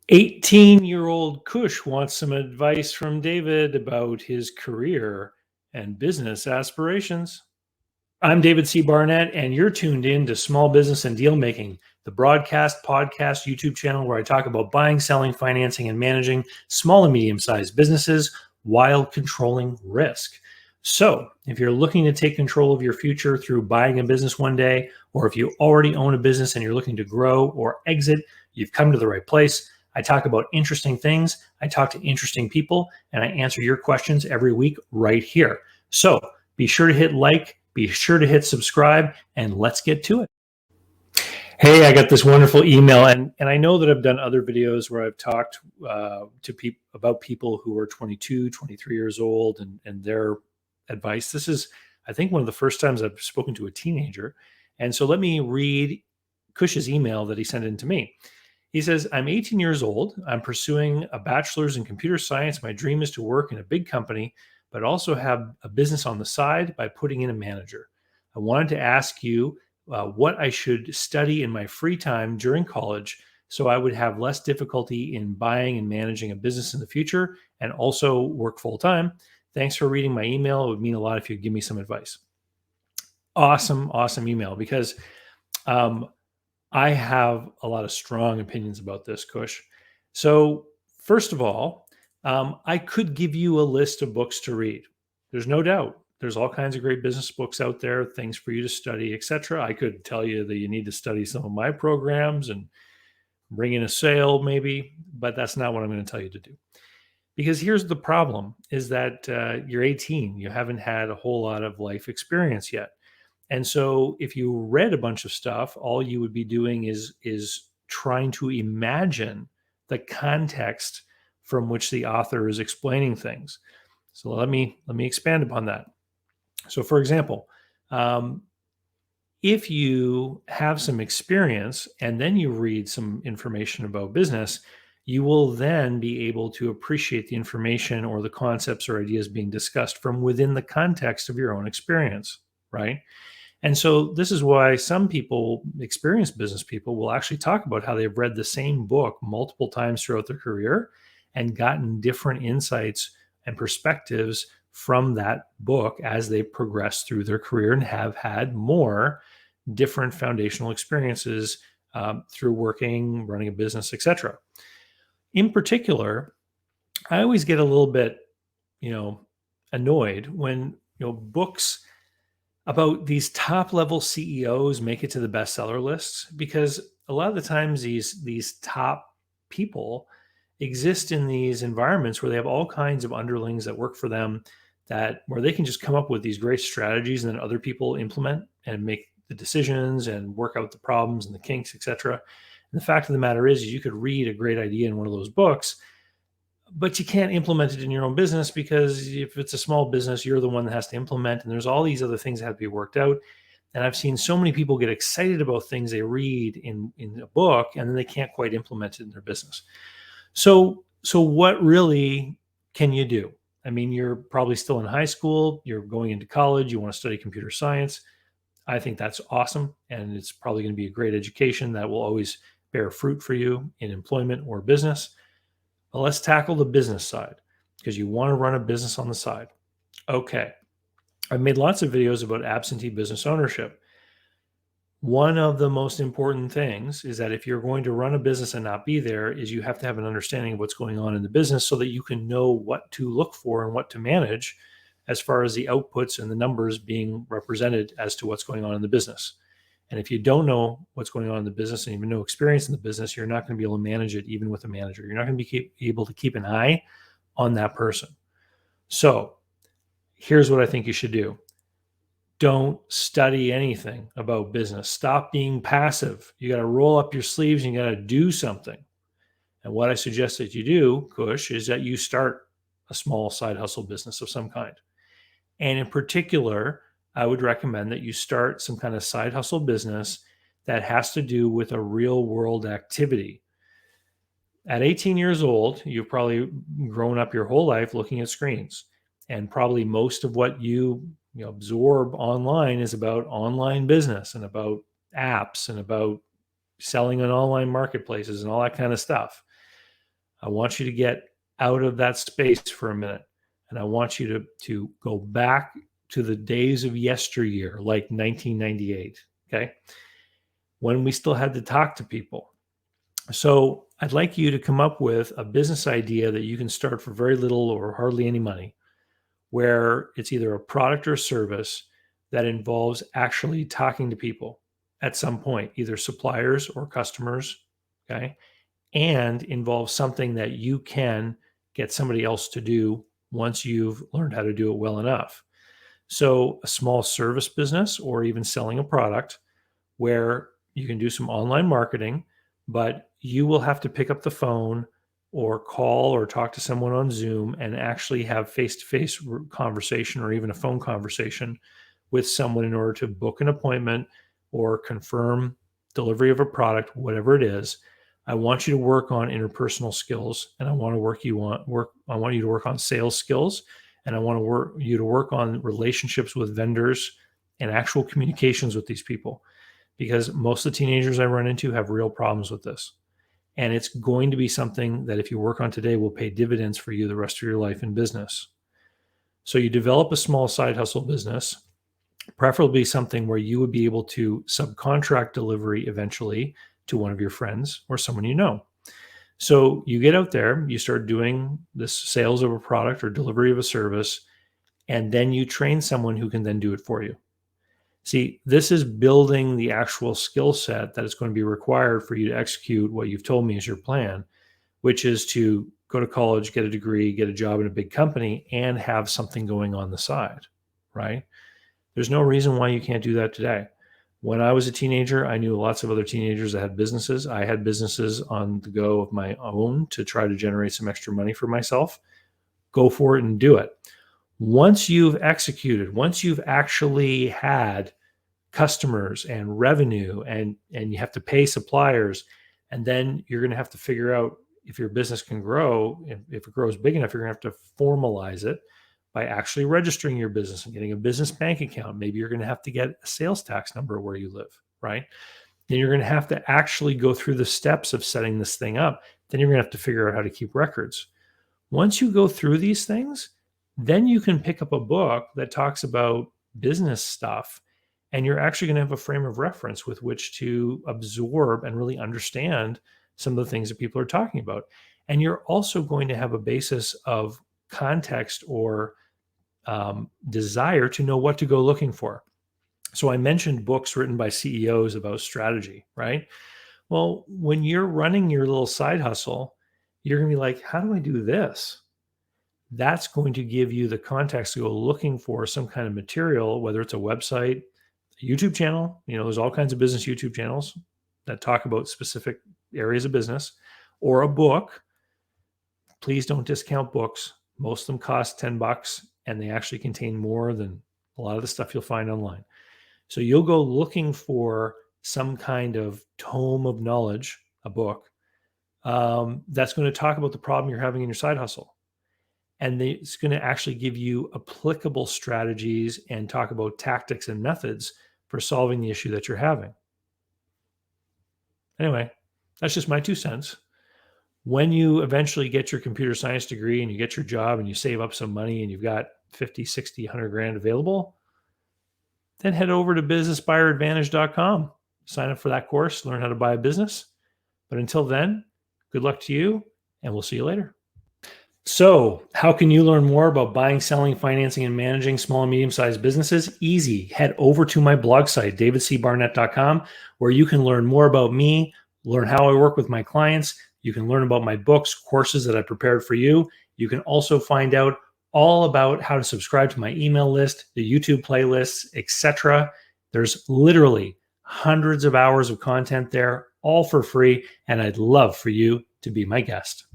18-year-old Khush wants some advice from David about his career and business aspirations. I'm David C. Barnett, and you're tuned in to Small Business and Deal Making, the broadcast, podcast, YouTube channel where I talk about buying, selling, financing, and managing small and medium-sized businesses while controlling risk. So, if you're looking to take control of your future through buying a business one day, or if you already own a business and you're looking to grow or exit, you've come to the right place. I talk about interesting things, I talk to interesting people, and I answer your questions every week right here. So, be sure to hit like, be sure to hit subscribe, and let's get to it. Hey, I got this wonderful email, and I know that I've done other videos where I've talked to people about people who are 22, 23 years old and their advice. This is, I think, one of the first times I've spoken to a teenager. And so let me read Khush's email that he sent in to me. He says, I'm 18 years old. I'm pursuing a bachelor's in computer science. My dream is to work in a big company, but also have a business on the side by putting in a manager. I wanted to ask you what I should study in my free time during college so I would have less difficulty in buying and managing a business in the future and also work full time. Thanks for reading my email. It would mean a lot if you'd give me some advice. Awesome email, because I have a lot of strong opinions about this, Khush. So first of all, I could give you a list of books to read. There's no doubt. There's all kinds of great business books out there, things for you to study, etc. I could tell you that you need to study some of my programs and bring in a sale maybe, but that's not what I'm going to tell you to do. Because here's the problem is that you're 18. You haven't had a whole lot of life experience yet. And so if you read a bunch of stuff, all you would be doing is trying to imagine the context from which the author is explaining things. So let me expand upon that. So for example, if you have some experience and then you read some information about business, you will then be able to appreciate the information or the concepts or ideas being discussed from within the context of your own experience, right? And so this is why some people, experienced business people, will actually talk about how they've read the same book multiple times throughout their career and gotten different insights and perspectives from that book as they progress through their career and have had more different foundational experiences through working, running a business, etc. In particular, I always get a little bit, annoyed when, books about these top level CEOs make it to the bestseller lists, because a lot of the times these top people exist in these environments where they have all kinds of underlings that work for them, that where they can just come up with these great strategies and then other people implement and make the decisions and work out the problems and the kinks, etc. And the fact of the matter is you could read a great idea in one of those books, but you can't implement it in your own business, because if it's a small business, you're the one that has to implement, and there's all these other things that have to be worked out. And I've seen so many people get excited about things they read in a book, and then they can't quite implement it in their business. So what really can you do? I mean, you're probably still in high school, you're going into college, you want to study computer science. I think that's awesome, and it's probably going to be a great education that will always bear fruit for you in employment or business. But let's tackle the business side, because you want to run a business on the side. Okay. I've made lots of videos about absentee business ownership. One of the most important things is that if you're going to run a business and not be there, is you have to have an understanding of what's going on in the business so that you can know what to look for and what to manage as far as the outputs and the numbers being represented as to what's going on in the business. And if you don't know what's going on in the business and even no experience in the business, you're not going to be able to manage it even with a manager. You're not going to be able to keep an eye on that person. So here's what I think you should do. Don't study anything about business. Stop being passive. You got to roll up your sleeves and you got to do something. And what I suggest that you do, Khush, is that you start a small side hustle business of some kind. And in particular, I would recommend that you start some kind of side hustle business that has to do with a real world activity. At 18 years old, you've probably grown up your whole life looking at screens. And probably most of what you absorb online is about online business and about apps and about selling on online marketplaces and all that kind of stuff. I want you to get out of that space for a minute. And I want you to go back to the days of yesteryear, like 1998, okay? When we still had to talk to people. So I'd like you to come up with a business idea that you can start for very little or hardly any money, where it's either a product or service that involves actually talking to people at some point, either suppliers or customers, okay? And involves something that you can get somebody else to do once you've learned how to do it well enough. So a small service business or even selling a product where you can do some online marketing, but you will have to pick up the phone or call or talk to someone on Zoom and actually have face-to-face conversation or even a phone conversation with someone in order to book an appointment or confirm delivery of a product, whatever it is. I want you to work on interpersonal skills, and I want you to work on sales skills, and I want you to work on relationships with vendors and actual communications with these people, because most of the teenagers I run into have real problems with this. And it's going to be something that if you work on today will pay dividends for you the rest of your life in business. So you develop a small side hustle business, preferably something where you would be able to subcontract delivery eventually to one of your friends or someone you know. So you get out there, you start doing this sales of a product or delivery of a service, and then you train someone who can then do it for you. See, this is building the actual skill set that is going to be required for you to execute what you've told me is your plan, which is to go to college, get a degree, get a job in a big company, and have something going on the side, right? There's no reason why you can't do that today. When I was a teenager, I knew lots of other teenagers that had businesses. I had businesses on the go of my own to try to generate some extra money for myself. Go for it and do it. Once you've executed, once you've actually had customers and revenue and you have to pay suppliers, and then you're going to have to figure out if your business can grow. If it grows big enough, you're going to have to formalize it by actually registering your business and getting a business bank account. Maybe you're going to have to get a sales tax number where you live, right? Then you're going to have to actually go through the steps of setting this thing up. Then you're going to have to figure out how to keep records. Once you go through these things, then you can pick up a book that talks about business stuff, and you're actually going to have a frame of reference with which to absorb and really understand some of the things that people are talking about. And you're also going to have a basis of context or desire to know what to go looking for. So I mentioned books written by CEOs about strategy, right? Well, when you're running your little side hustle, you're going to be like, how do I do this? That's going to give you the context to go looking for some kind of material, whether it's a website, a YouTube channel. There's all kinds of business YouTube channels that talk about specific areas of business, or a book. Please don't discount books. Most of them cost $10, and they actually contain more than a lot of the stuff you'll find online. So you'll go looking for some kind of tome of knowledge, a book, that's going to talk about the problem you're having in your side hustle. And it's going to actually give you applicable strategies and talk about tactics and methods for solving the issue that you're having. Anyway, that's just my 2 cents. When you eventually get your computer science degree and you get your job and you save up some money and you've got 50, 60, 100 grand available, then head over to businessbuyeradvantage.com. Sign up for that course, learn how to buy a business. But until then, good luck to you, and we'll see you later. So, how can you learn more about buying, selling, financing, and managing small and medium-sized businesses? Easy. Head over to my blog site, davidcbarnett.com, where you can learn more about me, learn how I work with my clients. You can learn about my books, courses that I prepared for you. You can also find out all about how to subscribe to my email list, the YouTube playlists, etc. There's literally hundreds of hours of content there, all for free, and I'd love for you to be my guest.